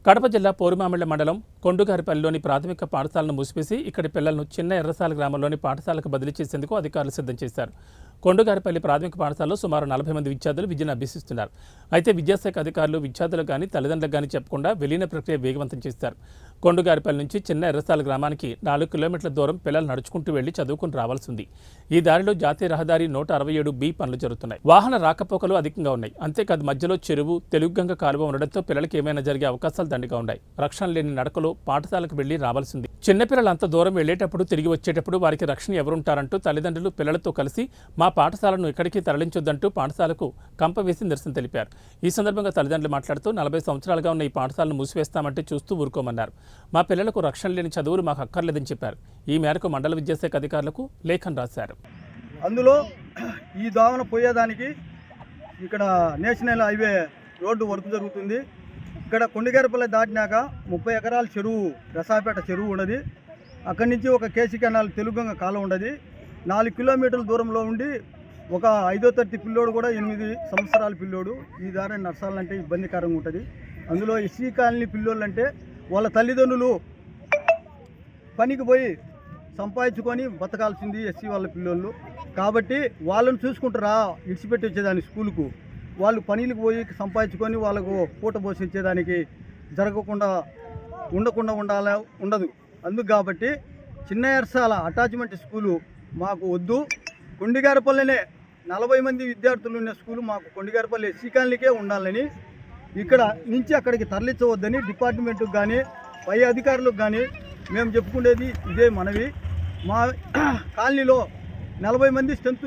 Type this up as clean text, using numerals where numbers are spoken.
కడప జిల్లా పోరుమామిళ్ల మండలం కొండుగారిపల్లిలోని ప్రాథమిక పాఠశాలను మూసివేసి ఇక్కడి పిల్లలను చిన్న ఎర్రసాల గ్రామంలోని పాఠశాలకు బదిలీ చేసేందుకు అధికారులు సిద్ధం చేశారు. కొండుగారిపల్లి ప్రాథమిక పాఠశాలలో సుమారు 40 మంది విద్యార్థులు విద్యను అభ్యసిస్తున్నారు. అయితే విద్యాశాఖ అధికారులు విద్యార్థులకు కానీ తల్లిదండ్రులకు కానీ చెప్పకుండా విలీన ప్రక్రియ వేగవంతం చేశారు. కొండుగారిపల్లి నుంచి చిన్న ఎర్రసాల గ్రామానికి 4 కిలోమీటర్ల దూరం పిల్లలు నడుచుకుంటూ వెళ్లి చదువుకుని రావాల్సి ఉంది. ఈ దారిలో జాతీయ రహదారి 167B పనులు జరుగుతున్నాయి. వాహన రాకపోకలు అధికంగా ఉన్నాయి. అంతేకాదు మధ్యలో చెరువు, తెలుగుగంగ కాలువ ఉండడంతో పిల్లలకి ఏమైనా జరిగే అవకాశాలు దండిగా ఉన్నాయి. రక్షణ లేని నడకలో పాఠశాలకు వెళ్లి రావాల్సింది. చిన్నపిల్లలు అంత దూరం వెళ్లేటప్పుడు తిరిగి వచ్చేటప్పుడు వారికి రక్షణ ఎవరుంటారంటూ తల్లిదండ్రులు పిల్లలతో కలిసి మా పాఠశాలను ఇక్కడికి తరలించొద్దంటూ పాఠశాలకు కంప వేసి నిరసన తెలిపారు. ఈ సందర్భంగా తల్లిదండ్రులు మాట్లాడుతూ 40 సంవత్సరాలుగా ఉన్న ఈ పాఠశాలను మూసివేస్తామంటే చూస్తూ ఊరుకోమన్నారు. మా పిల్లలకు రక్షణ లేని చదువులు మాకు అక్కర్లేదని చెప్పారు. ఈ మేరకు మండల విద్యాశాఖ అధికారులకు లేఖను రాశారు. అందులో ఈ దోమన పోయేదానికి ఇక్కడ నేషనల్ హైవే రోడ్డు వర్క్ జరుగుతుంది. ఇక్కడ కొండగారిపల్లి దాటినాక 30 ఎకరాల చెరువు, రసాపేట చెరువు ఉన్నది. అక్కడి నుంచి ఒక కేసీ కెనాల్ తెలుగుగంగ కాలం ఉన్నది. 4 కిలోమీటర్ల దూరంలో ఉండి ఒక 5వ తరగతి పిల్లోడు కూడా 8 సంవత్సరాల పిల్లోడు ఈ దారిని నడచాలంటే ఇబ్బందికరంగా ఉంటుంది. అందులో ఎస్సీ కాలనీ పిల్లోళ్ళు అంటే వాళ్ళ తల్లిదండ్రులు పనికి పోయి సంపాదించుకొని బతకాల్సింది ఎస్సీ వాళ్ళ పిల్లోళ్ళు. కాబట్టి వాళ్ళని చూసుకుంటారా ఇడిచిపెట్టి వచ్చేదాన్ని స్కూలుకు, వాళ్ళు పనులకు పోయి సంపాదించుకొని వాళ్ళకు పూట పోసి ఇచ్చేదానికి ఉండకుండా ఉండదు. అందుకు కాబట్టి చిన్న ఎర్సాల అటాచ్మెంట్ స్కూలు మాకు వద్దు. కొండగారిపల్లినే 40 మంది విద్యార్థులు ఉన్న స్కూలు మాకు కొండగారిపల్లి ఎస్సీ కాలనీకే ఉండాలని, ఇక్కడ నుంచి అక్కడికి తరలించవద్దని డిపార్ట్మెంట్కి కానీ పై అధికారులకు కానీ మేము చెప్పుకునేది ఇదే మనవి. మా కాలనీలో 40 మంది స్ట్రెంత్